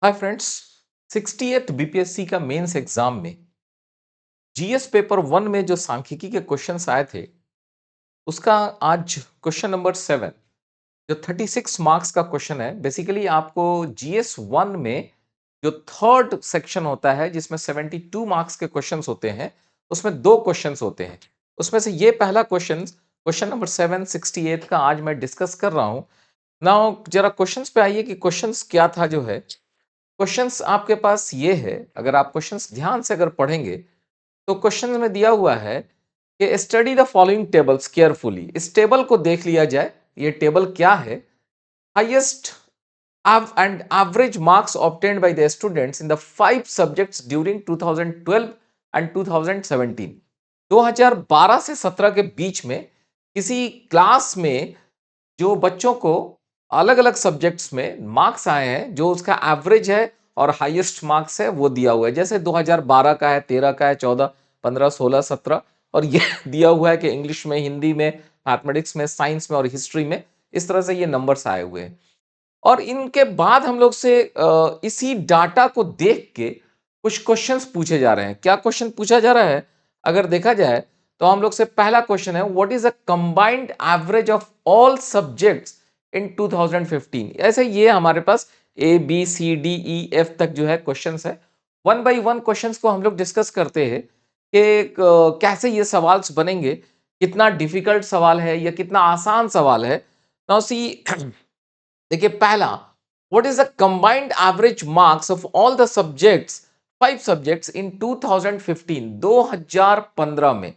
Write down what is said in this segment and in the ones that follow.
Hi friends. 68 BPSC का mains exam में GS paper 1 में जो सांख्यिकी के क्वेश्चंस आए थे उसका आज क्वेश्चन नंबर 7 जो 36 मार्क्स का क्वेश्चन है। बेसिकली आपको जीएस 1 में जो थर्ड सेक्शन होता है जिसमें 72 मार्क्स के क्वेश्चंस होते हैं उसमें दो क्वेश्चंस होते हैं। उसमें से ये पहला क्वेश्चन क्वेश्चन नंबर 768 का आज मैं डिस्कस कर रहा हूं। नाउ जरा क्वेश्चंस पे आइए कि क्वेश्चंस क्या था। जो है क्वेश्चंस आपके पास ये है, अगर आप क्वेश्चंस ध्यान से अगर पढ़ेंगे तो क्वेश्चन में दिया हुआ है कि study the following tables carefully. इस टेबल को देख लिया जाए। ये टेबल क्या है? Highest and average marks obtained by the students in the 5 subjects during 2012 and 2017। 2012 से 17 के बीच में किसी क्लास में जो बच्चों को अलग अलग सब्जेक्ट्स में मार्क्स आए हैं, जो उसका एवरेज है और हाईएस्ट मार्क्स है वो दिया हुआ है। जैसे 2012 का है, 13 का है, 14, 15, 16, 17 और ये दिया हुआ है कि इंग्लिश में, हिंदी में, मैथमेटिक्स में, साइंस में और हिस्ट्री में इस तरह से ये नंबर्स आए हुए हैं। और इनके बाद हम लोग से इसी डाटा को देख के कुछ क्वेश्चंस पूछे जा रहे हैं। क्या क्वेश्चन पूछा जा रहा है अगर देखा जाए तो हम लोग से पहला क्वेश्चन है, what is the combined average of all subjects in 2015। ऐसे ये हमारे पास A B C D E F तक जो है क्वेश्चंस है। वन बाय वन क्वेश्चंस को हम लोग डिस्कस करते हैं कि कैसे ये सवाल बनेंगे, कितना डिफिकल्ट सवाल है या कितना आसान सवाल है। नाउ सी देखिए पहला, what is the combined average marks of all the subjects 5 subjects in 2015 2015 में।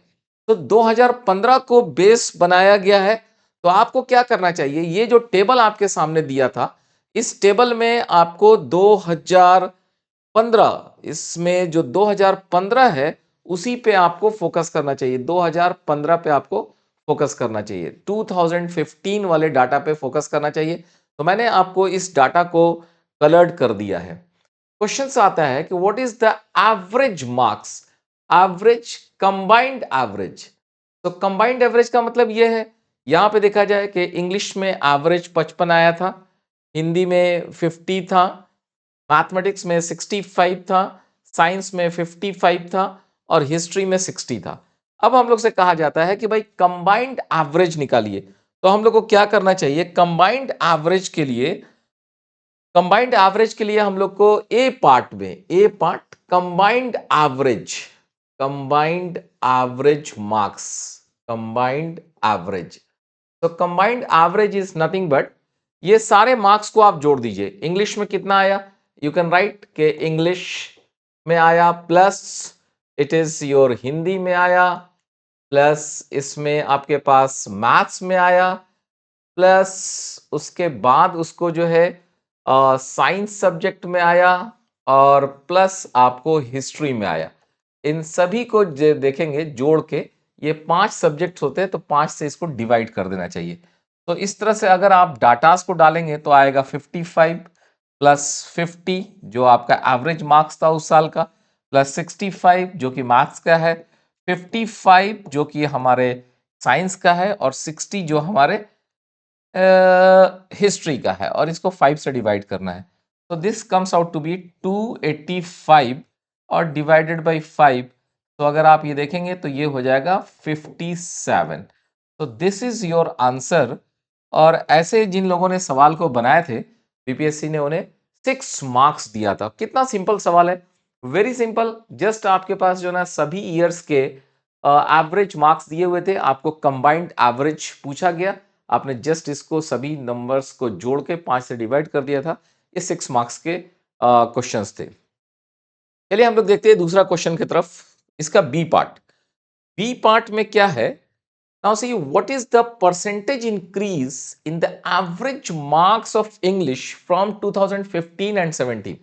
तो 2015 को बेस बनाया गया है। तो आपको क्या करना चाहिए, ये जो टेबल आपके सामने दिया था इस टेबल में आपको 2015, इसमें जो 2015 है उसी पे आपको फोकस करना चाहिए। 2015 पे आपको फोकस करना चाहिए, 2015 वाले डाटा पे फोकस करना चाहिए। तो मैंने आपको इस डाटा को कलर्ड कर दिया है। क्वेश्चन आता है कि what is the average marks, average combined average. तो कंबाइंड एवरेज का मतलब यह है, यहां पे देखा जाए कि इंग्लिश में एवरेज 55 आया था, हिंदी में 50 था, मैथमेटिक्स में 65 था, साइंस में 55 था और हिस्ट्री में 60 था। अब हम लोग से कहा जाता है कि भाई कंबाइंड एवरेज निकालिए। तो हम लोग को क्या करना चाहिए, कंबाइंड एवरेज के लिए हम लोग को a part combined average marks, combined average. तो combined average is nothing but ये सारे मार्क्स को आप जोड़ दीजिए। इंग्लिश में कितना आया, यू कैन राइट के इंग्लिश में आया, plus it is your Hindi में आया, प्लस इसमें आपके पास मैथ्स में आया, प्लस उसके बाद उसको जो है साइंस सब्जेक्ट में आया और प्लस आपको हिस्ट्री में आया। इन सभी को देखेंगे जोड़ के, ये 5 सब्जेक्ट होते हैं तो 5 से इसको डिवाइड कर देना चाहिए। तो इस तरह से अगर आप डाटास को डालेंगे तो आएगा 55 प्लस 50 जो आपका एवरेज मार्क्स था उस साल का, प्लस 65 जो कि मैथ्स का है, 55 जो कि हमारे साइंस का है और 60 जो हमारे हिस्ट्री का है, और इसको 5 से डिवाइड करना है। तो this comes out to be 285 और डिवाइडेड बाय 5। तो अगर आप ये देखेंगे तो ये हो जाएगा 57। तो दिस इज योर आंसर। और ऐसे जिन लोगों ने सवाल को बनाए थे बीपीएससी ने उन्हें 6 मार्क्स दिया था। कितना सिंपल सवाल है, वेरी सिंपल। जस्ट आपके पास जो ना सभी ईयर्स के एवरेज मार्क्स दिए हुए थे, आपको कंबाइंड एवरेज पूछा गया, आपने जस्ट इसको सभी नंबर्स को जोड़ के 5 से डिवाइड कर दिया था। ये 6 मार्क्स के क्वेश्चंस थे। चलिए हम लोग देखते हैं दूसरा क्वेश्चन की तरफ, इसका बी पार्ट में क्या है। Now see what is the percentage increase in the average marks of English from 2015 and 17।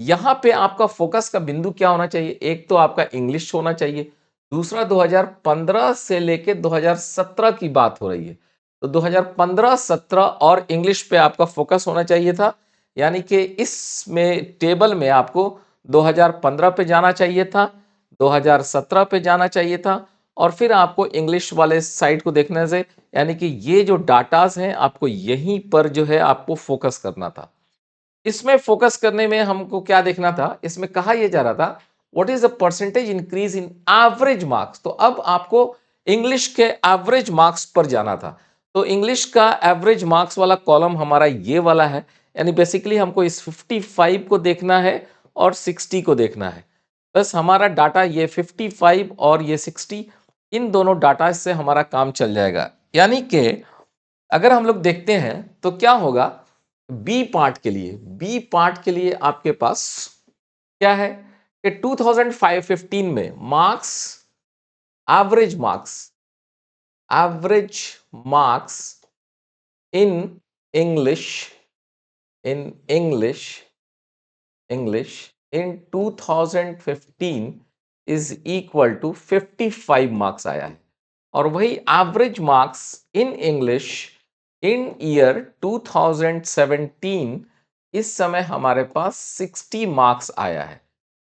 यहां पे आपका फोकस का बिंदु क्या होना चाहिए, एक तो आपका इंग्लिश होना चाहिए, दूसरा 2015 से लेके 2017 की बात हो रही है। तो 2015, 17 और इंग्लिश पे आपका फोकस होना चाहिए था। यानी कि इसमें टेबल में आपको 2015 पे जाना चाहिए था, 2017 पे जाना चाहिए था और फिर आपको इंग्लिश वाले साइड को देखने से, यानी कि ये जो डाटास हैं आपको यहीं पर जो है आपको फोकस करना था। इसमें फोकस करने में हमको क्या देखना था, इसमें कहा यह जा रहा था what is the percentage increase in average marks. तो अब आपको इंग्लिश के एवरेज मार्क्स पर जाना था। तो इंग्लिश का एवरेज मार्क्स वाला कॉलम हमारा ये वाला है, यानी बेसिकली हमको इस 55 को देखना है और 60 को देखना है। बस हमारा डाटा ये 55 और ये 60, इन दोनों डाटा से हमारा काम चल जाएगा। यानी कि अगर हम लोग देखते हैं तो क्या होगा, बी पार्ट के लिए आपके पास क्या है कि 2015 में marks, average marks, average marks in English, in English, English in 2015 is equal to 55 marks आया है। और वही average marks in English in year 2017 इस समय हमारे पास 60 मार्क्स आया है।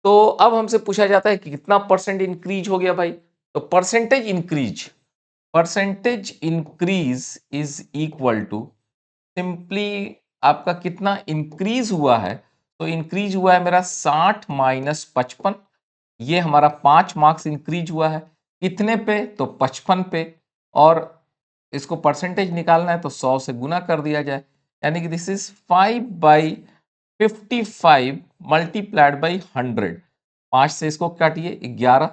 तो अब हमसे पूछा जाता है कि कितना परसेंट इंक्रीज हो गया भाई। तो percentage increase is equal to simply आपका कितना इंक्रीज हुआ है। तो इंक्रीज हुआ है मेरा 60 माइनस 55, ये हमारा 5 मार्क्स इंक्रीज हुआ है। कितने पे, तो 55 पे। और इसको परसेंटेज निकालना है तो 100 से गुना कर दिया जाए, यानी कि दिस इज 5/55 मल्टीप्लाइड बाई 100। 5 से इसको काटिए 11,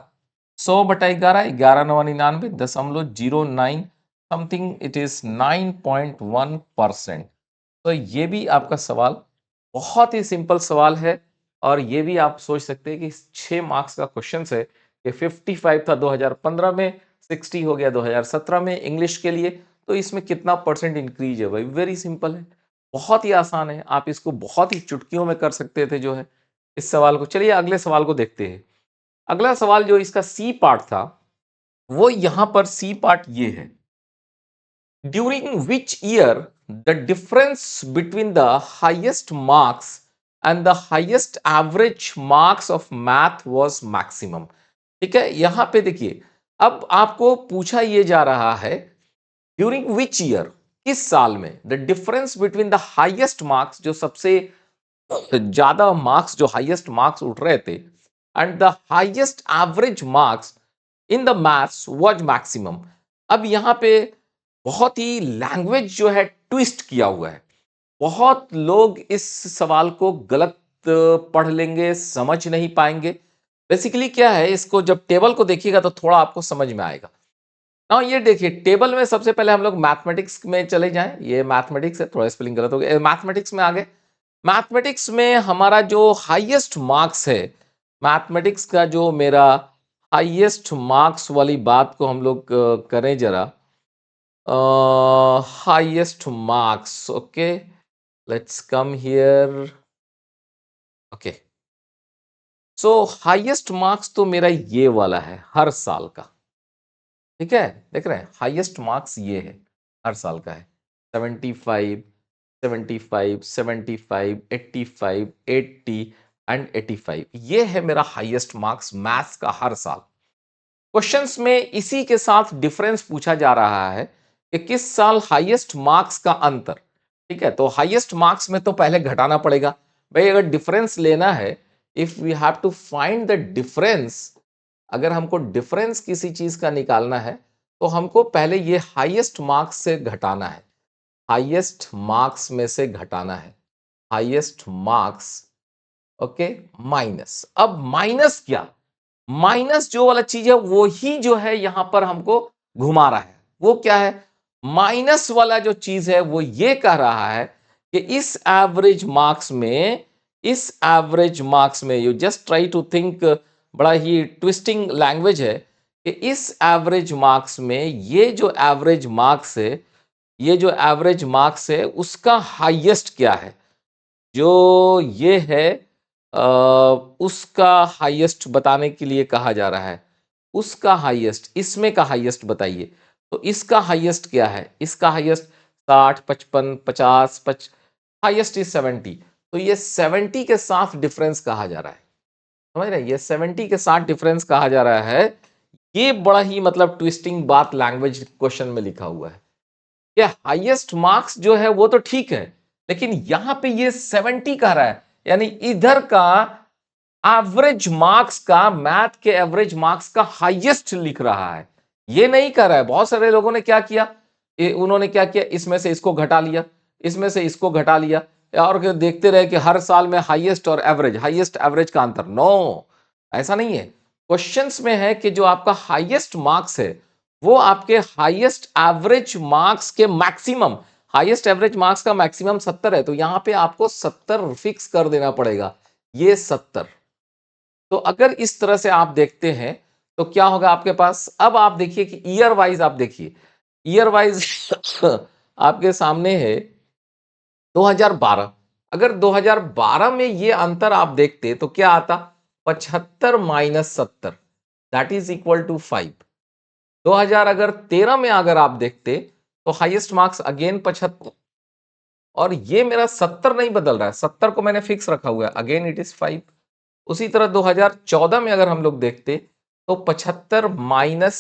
100/11, 11×9 = 0.09 समथिंग, इट इज 9.1%। तो ये भी आपका सवाल बहुत ही सिंपल सवाल है। और ये भी आप सोच सकते हैं कि 6 मार्क्स का क्वेश्चन है कि 55 था 2015 में, 60 हो गया 2017 में इंग्लिश के लिए। तो इसमें कितना परसेंट इंक्रीज है भाई, वेरी सिंपल है, बहुत ही आसान है। आप इसको बहुत ही चुटकियों में कर सकते थे जो है इस सवाल को। चलिए अगले सवाल को देखते हैं। अगला सवाल जो इसका सी पार्ट था, वो यहां पर सी पार्ट ये है, during which year the difference between the highest marks and the highest average marks of math was maximum। ठीक है, यहां पे देखिए, अब आपको पूछा ये जा रहा है ड्यूरिंग विच ईयर, किस साल में, the difference between the highest marks, जो सबसे ज्यादा मार्क्स, जो हाईएस्ट मार्क्स उठ रहे थे, and the highest average marks in the maths was maximum. अब यहां पे बहुत ही लैंग्वेज जो है ट्विस्ट किया हुआ है। बहुत लोग इस सवाल को गलत पढ़ लेंगे, समझ नहीं पाएंगे। बेसिकली क्या है, इसको जब टेबल को देखिएगा तो थोड़ा आपको समझ में आएगा ना। ये देखिए टेबल में सबसे पहले हम लोग मैथमेटिक्स में चले जाएं। ये मैथमेटिक्स है, थोड़ा स्पेलिंग गलत हो गया, मैथमेटिक्स में आ गए। मैथमेटिक्स में हमारा जो हाईएस्ट मार्क्स है, मैथमेटिक्स का जो मेरा हाईएस्ट मार्क्स वाली बात को हम लोग करें जरा, highest marks, okay, let's come here, okay, so highest marks तो मेरा ये वाला है हर साल का। ठीक है, देख रहे हैं, हाईएस्ट मार्क्स ये है, हर साल का है। 75, 75, 75, 85, 80 एंड 85, ये है मेरा हाईएस्ट मार्क्स मैथ्स का हर साल। क्वेश्चंस में इसी के साथ डिफरेंस पूछा जा रहा है कि किस साल हाईएस्ट मार्क्स का अंतर। ठीक है, तो हाईएस्ट मार्क्स में तो पहले घटाना पड़ेगा भाई। अगर डिफरेंस लेना है, if we have to find the difference, अगर हमको डिफरेंस किसी चीज का निकालना है तो हमको पहले ये हाईएस्ट मार्क्स से घटाना है, हाईएस्ट मार्क्स में से घटाना है, हाईएस्ट मार्क्स, ओके, माइनस। अब माइनस क्या, माइनस जो वाला चीज है वो ही जो है यहां पर हमको घुमा रहा है। वो क्या है, माइनस वाला जो चीज है वो ये कह रहा है कि इस एवरेज मार्क्स में, इस एवरेज मार्क्स में, you just try to think, बड़ा ही ट्विस्टिंग लैंग्वेज है कि इस एवरेज मार्क्स में ये जो एवरेज मार्क्स है, ये जो एवरेज मार्क्स है उसका हाईएस्ट क्या है, जो ये है उसका हाईएस्ट बताने के लिए कहा जा रहा है। उसका हाईएस्ट, इसमें का हाईएस्ट बताइए। तो इसका हाईएस्ट क्या है, इसका हाईएस्ट 60, 55, 50, हाईएस्ट इज 70। तो ये 70 के साथ डिफरेंस कहा जा रहा है, समझ रहे हैं, ये 70 के साथ डिफरेंस कहा जा रहा है। ये बड़ा ही मतलब ट्विस्टिंग बात लैंग्वेज क्वेश्चन में लिखा हुआ है। ये हाईएस्ट मार्क्स जो है वो तो ठीक है, लेकिन यहां पे ये 70 कह रहा है, यानी इधर का एवरेज मार्क्स का, मैथ के एवरेज मार्क्स का हाईएस्ट लिख रहा है, ये नहीं कर रहा है। बहुत सारे लोगों ने क्या किया, उन्होंने क्या किया, इसमें से इसको घटा लिया, इसमें से इसको घटा लिया, और देखते रहे कि हर साल में हाईएस्ट और एवरेज, हाईएस्ट एवरेज का अंतर। नो, ऐसा नहीं है। क्वेश्चंस में है कि जो आपका हाईएस्ट मार्क्स है वो आपके हाईएस्ट एवरेज मार्क्स के मैक्सिमम, हाईएस्ट एवरेज मार्क्स का मैक्सिमम 70 है, तो यहां पे आपको 70 फिक्स कर देना पड़ेगा, ये 70। तो अगर इस तरह से आप देखते हैं तो क्या होगा आपके पास। अब आप देखिए कि ईयर वाइज, आप देखिए ईयर वाइज आपके सामने है 2012। अगर 2012 में ये अंतर आप देखते तो क्या आता, 75 minus 70 that is equal to 5। 2000 अगर 13 में अगर आप देखते तो हाईएस्ट मार्क्स अगेन 75, और ये मेरा 70 नहीं बदल रहा है, 70 को मैंने फिक्स रखा हुआ है, अगेन इट इज 5। उसी तरह 2014 में अगर हम लोग देखते तो 75 माइनस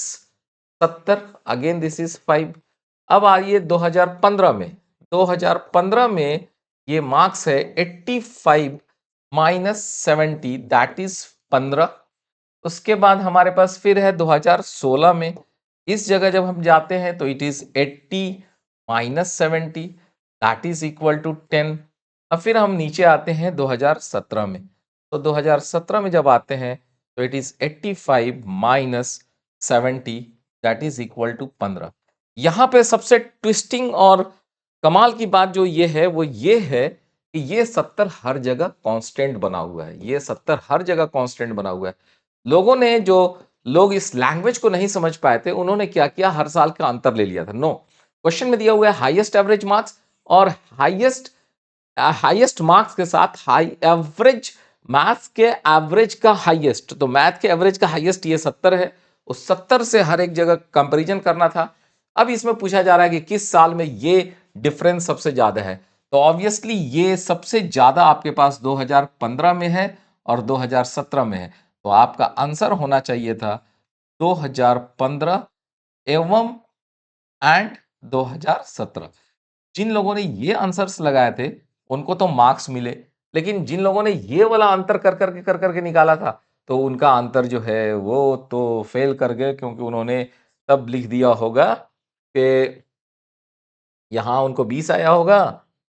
70, अगेन दिस इज 5। अब आइए 2015 में, 2015 में ये मार्क्स है 85 माइनस 70 दैट इज 15। उसके बाद हमारे पास फिर है 2016 में, इस जगह जब हम जाते हैं तो it is 80 minus 70 that is equal to 10। अब फिर हम नीचे आते हैं 2017 में, तो 2017 में जब आते हैं तो it is 85 minus 70 that is equal to 15। यहाँ पे सबसे ट्विस्टिंग और कमाल की बात जो ये है वो ये है कि ये 70 हर जगह कांस्टेंट बना हुआ है, ये 70 हर जगह कांस्टेंट बना हुआ है। लोगों ने, जो लोग इस लैंग्वेज को नहीं समझ पाए थे, उन्होंने क्या किया, हर साल का अंतर ले लिया था। नो, क्वेश्चन में दिया हुआ है हाईएस्ट एवरेज मार्क्स, और हाईएस्ट मार्क्स के साथ हाई एवरेज, मैथ्स के एवरेज का हाईएस्ट, तो मैथ के एवरेज का हाईएस्ट ये 70 है, उस 70 से हर एक जगह कंपैरिजन करना था। अब इसमें पूछा जा रहा है कि किस साल में ये डिफरेंस सबसे ज्यादा है, तो ऑब्वियसली ये सबसे ज्यादा आपके पास 2015 में है और 2017 में है, तो आपका आंसर होना चाहिए था 2015 एवं एंड 2017। जिन लोगों ने ये आंसर्स लगाए थे उनको तो मार्क्स मिले, लेकिन जिन लोगों ने ये वाला अंतर कर करके निकाला था तो उनका अंतर जो है वो तो फेल कर गए, क्योंकि उन्होंने तब लिख दिया होगा कि यहाँ उनको 20 आया होगा,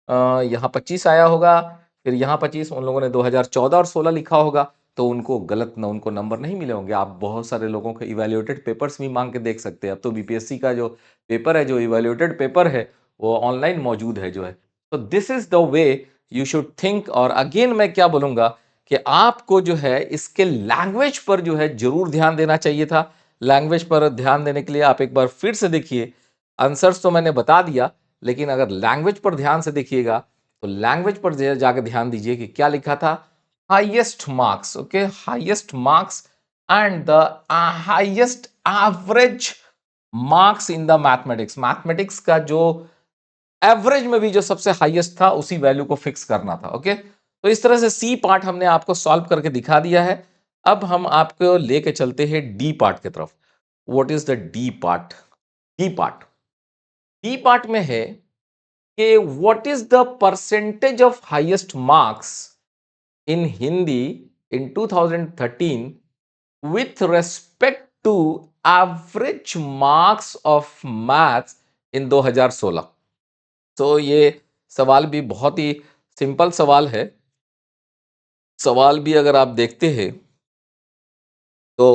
यहाँ 25 आया होगा, फिर यहाँ 25, उन लोगों ने 2014 और 16 लिखा होगा, तो उनको गलत न, उनको नंबर नहीं मिले होंगे। आप बहुत सारे लोगों के इवैल्यूएटेड पेपर्स भी मांग के देख सकते हैं। अब तो बीपीएससी का जो पेपर है, जो इवैल्यूएटेड पेपर है, वो ऑनलाइन मौजूद है जो है। तो this is the way you should think. और अगेन मैं क्या बोलूंगा कि आपको जो है इसके लैंग्वेज पर जो है जरूर ध्यान देना चाहिए था। लैंग्वेज पर ध्यान देने के लिए आप एक बार फिर से देखिए, आंसर्स तो मैंने बता दिया, लेकिन अगर लैंग्वेज पर ध्यान से देखिएगा तो लैंग्वेज पर जाकर ध्यान दीजिए कि क्या लिखा था, highest marks, okay, highest marks and the highest average marks in the mathematics. Mathematics का जो एवरेज में भी जो सबसे हाईएस्ट था उसी वैल्यू को फिक्स करना था। ओके, तो इस तरह से सी पार्ट हमने आपको सॉल्व करके दिखा दिया है। अब हम आपको लेके चलते हैं डी पार्ट की तरफ। What is the D part? D part, D part में है कि what is the percentage of highest marks in Hindi in 2013 with respect to average marks of maths in 2016। तो ये सवाल भी बहुत ही सिंपल सवाल है। सवाल भी अगर आप देखते हैं तो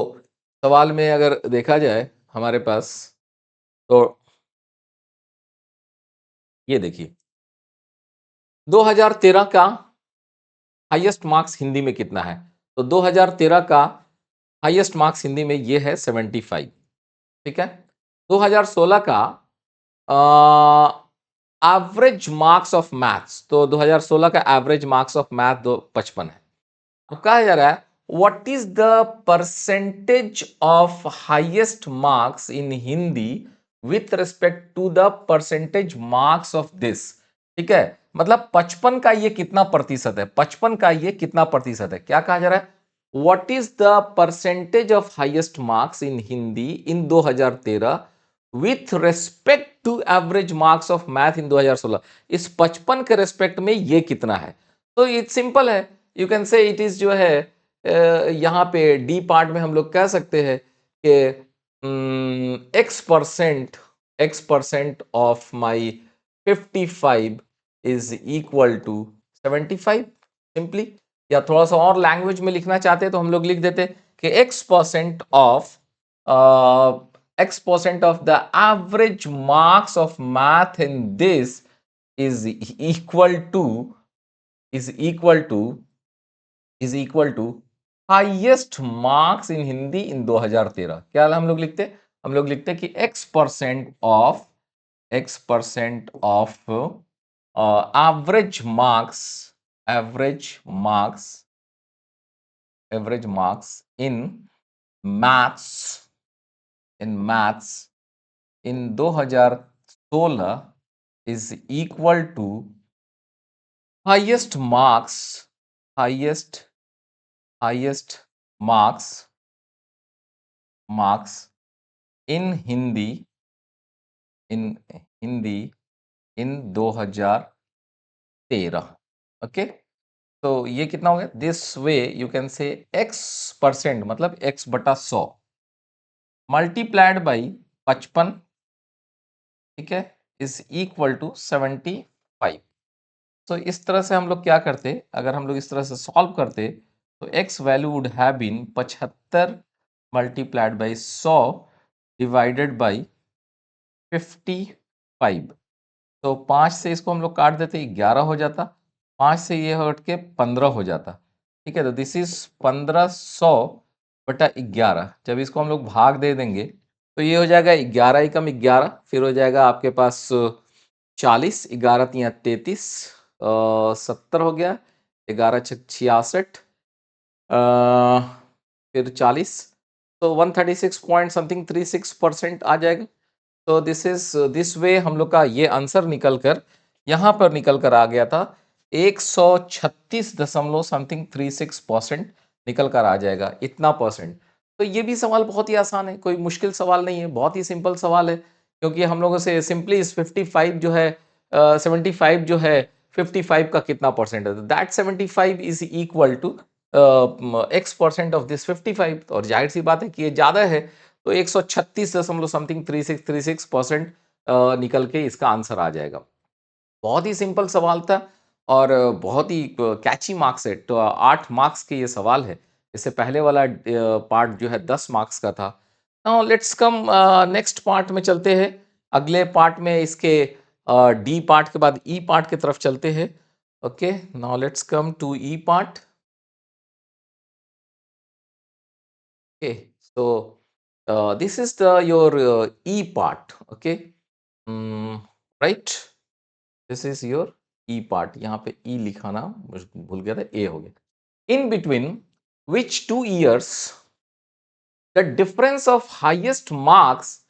सवाल में अगर देखा जाए हमारे पास, तो ये देखिए 2013 का हाईएस्ट मार्क्स हिंदी में कितना है, तो 2013 का हाईएस्ट मार्क्स हिंदी में ये है 75, ठीक है। 2016 का एवरेज मार्क्स ऑफ मैथ्स, तो 2016 का एवरेज मार्क्स ऑफ मैथ 55 है। अब कहा जा रहा है what is the percentage of highest marks in Hindi with respect to the percentage marks of this, ठीक है। मतलब 55 का ये कितना प्रतिशत है, 55 का ये कितना प्रतिशत है, क्या कहा जा रहा है, what is the percentage of highest marks in Hindi in 2013 with respect to average marks of math in 2016। इस 55 के रेस्पेक्ट में ये कितना है? तो ये सिंपल है, you can say it is जो है यहाँ पे डी पार्ट में हम लोग कह सकते हैं कि x% of my 55 is equal to 75 simply. या थोड़ा सा और लैंग्वेज में लिखना चाहते हैं तो हम लोग लिख देते कि x% of the average marks of math in this is equal to is equal to is equal to highest marks in Hindi in 2013। क्या हम लोग लिखते? हम लोग लिखते कि x% of average marks in maths in 2016 is equal to highest marks in Hindi in 2013। Okay, तो ये कितना हो गया? This way you can say x% मतलब x/100 मल्टीप्लाइड बाई 55, ठीक है, इज इक्वल टू 75। तो इस तरह से हम लोग क्या करते, अगर हम लोग इस तरह से सॉल्व करते तो x value would have been 75 multiplied by 100 divided by 55। तो 5 से इसको हम लोग काट देते 11 हो जाता, 5 से ये हट के 15 हो जाता, ठीक है। तो दिस इज 1500/11। जब इसको हम लोग भाग दे देंगे तो ये हो जाएगा 11 एकम 11, फिर हो जाएगा आपके पास 40, 11 तिया 33, 70 हो गया, 11 छक 66, फिर 40, तो 136 पॉइंट समथिंग 36% आ जाएगा। तो दिस वे हम लोग का ये आंसर निकल कर यहां पर निकल कर आ गया था 136 दशमलव समथिंग 36% निकल कर आ जाएगा, इतना परसेंट। तो ये भी सवाल बहुत ही आसान है, कोई मुश्किल सवाल नहीं है, बहुत ही सिंपल सवाल है, क्योंकि हम लोगों से सिंपली इस 55 जो है 75 जो है 55 का कितना परसेंट है, that 75 is equal to x% of this 55। और जाहिर सी बात है कि ये ज्यादा है, तो 136 दशमलव समथिंग 36% निकल के इसका आंसर आ जाएगा। बहुत ही सिंपल सवाल था और बहुत ही कैची मार्क्स है, तो 8 मार्क्स के ये सवाल है। इससे पहले वाला पार्ट जो है 10 मार्क्स का था। Now let's come next part में चलते हैं। अगले पार्ट में इसके डी पार्ट के बाद ई पार्ट की तरफ चलते हैं। Okay, now let's come to E part. Okay, so this is the your E part, okay, right, this is your E part। यहाँ पे E लिखाना भूल गया था, A हो गया। In between which 2 years the difference of highest marks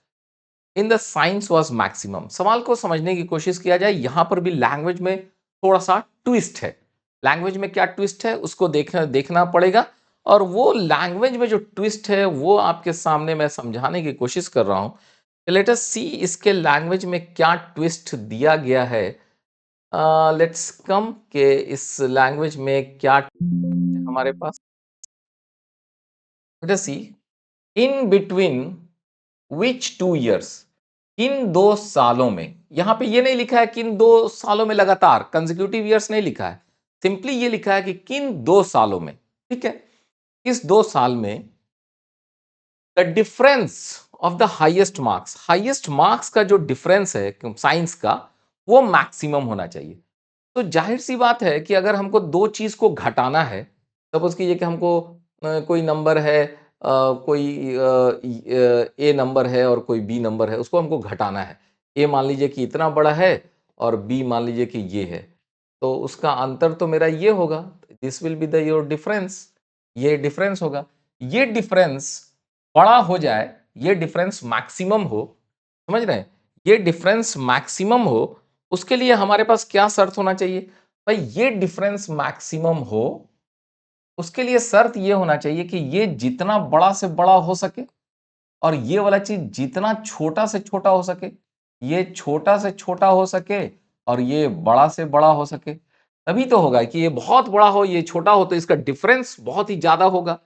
in the science was maximum। सवाल को समझने की कोशिश किया जाए, यहाँ पर भी लैंग्वेज में थोड़ा सा ट्विस्ट है। लैंग्वेज में क्या ट्विस्ट है उसको देखना पड़ेगा, और वो लैंग्वेज में जो ट्विस्ट है वो आपके सामने मैं समझाने की कोशिश कर रहा हूं। लेट अस सी इसके लैंग्वेज में क्या ट्विस्ट दिया गया है। लेट्स कम के इस लैंग्वेज में क्या हमारे पास, let us see in between which 2 years, किन 2 सालों में। यहां पे ये नहीं लिखा है किन 2 सालों में लगातार, कंसेक्यूटिव ईयर्स नहीं लिखा है, सिंपली ये लिखा है कि किन 2 सालों में, ठीक है। इस 2 साल में the difference of the highest marks का जो डिफरेंस है साइंस का, वो मैक्सिमम होना चाहिए। तो जाहिर सी बात है कि अगर हमको दो चीज को घटाना है, सपोज कीजिए कि हमको कोई नंबर है, कोई ए नंबर है और कोई बी नंबर है, उसको हमको घटाना है। ए मान लीजिए कि इतना बड़ा है और बी मान लीजिए कि ये है, तो उसका अंतर तो मेरा ये होगा, this will be the your difference, ये डिफरेंस होगा। ये डिफरेंस बड़ा हो जाए, ये डिफरेंस मैक्सिमम हो, समझ रहे हैं, ये डिफरेंस मैक्सिमम हो, उसके लिए हमारे पास क्या शर्त होना चाहिए भाई, ये डिफरेंस मैक्सिमम हो उसके लिए शर्त ये होना चाहिए कि ये जितना बड़ा से बड़ा हो सके, और ये वाला चीज जितना छोटा से छोटा हो सके, ये छोटा से छोटा हो सके और ये बड़ा से बड़ा हो सके, तभी तो होगा कि ये बहुत बड़ा हो, ये छोटा हो, तो इसका डिफरेंस बहुत ही ज्यादा होगा।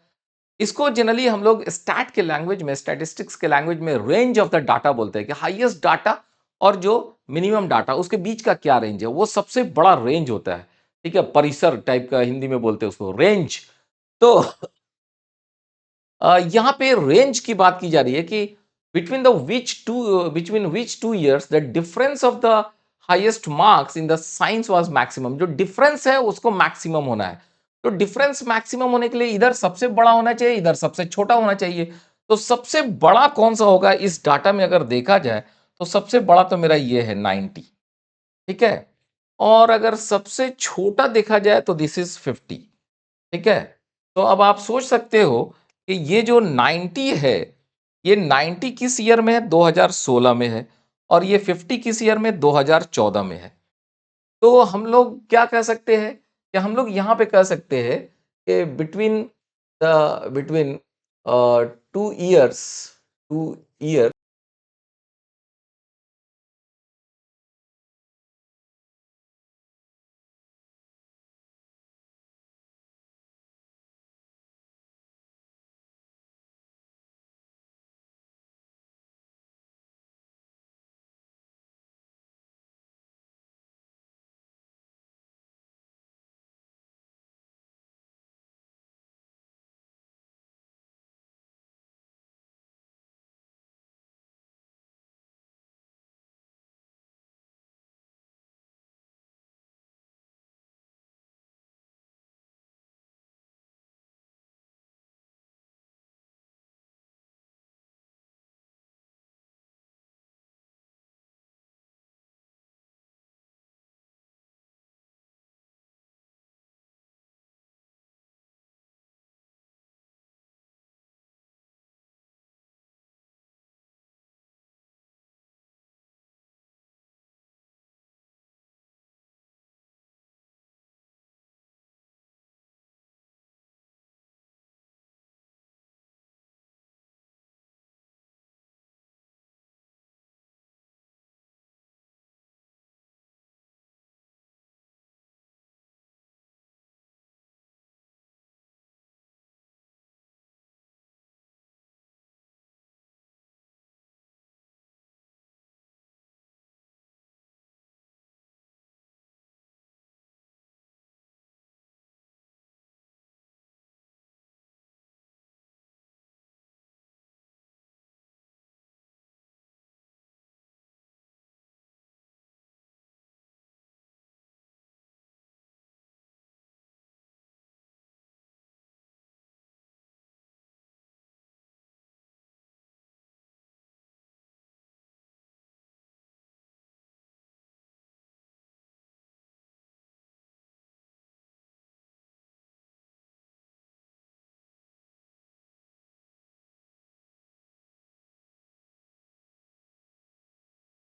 इसको जनरली हम लोग स्टैट के लैंग्वेज में, स्टैटिस्टिक्स के लैंग्वेज में रेंज ऑफ द डाटा बोलते हैं कि हाईएस्ट डाटा और जो मिनिमम डाटा उसके बीच का क्या रेंज है, वो सबसे बड़ा रेंज होता है। ठीक है, परिसर टाइप का हिंदी में बोलते हैं उसको, रेंज। तो यहाँ पे रेंज की बात की जा रही है कि between which two years the difference of the highest marks in the science was maximum. जो डिफरेंस है उसको मैक्सिमम होना है। तो डिफरेंस मैक्सिमम होने के लिए इधर सबसे बड़ा होना चाहिए, इधर सबसे छोटा होना चाहिए। तो सबसे बड़ा कौन सा होगा इस डाटा में अगर देखा जाए, तो सबसे बड़ा तो मेरा ये है 90। ठीक है, और अगर सबसे छोटा देखा जाए तो दिस इज 50। ठीक है, तो अब आप सोच सकते हो कि ये जो 90 है, ये 90 किस ईयर में है? 2016 में है। और ये 50 किस ईयर में? 2014 में है। तो हम लोग क्या कह सकते हैं कि हम लोग यहाँ पे कह सकते हैं कि बिटवीन 2 ईयर्स, 2 ईयर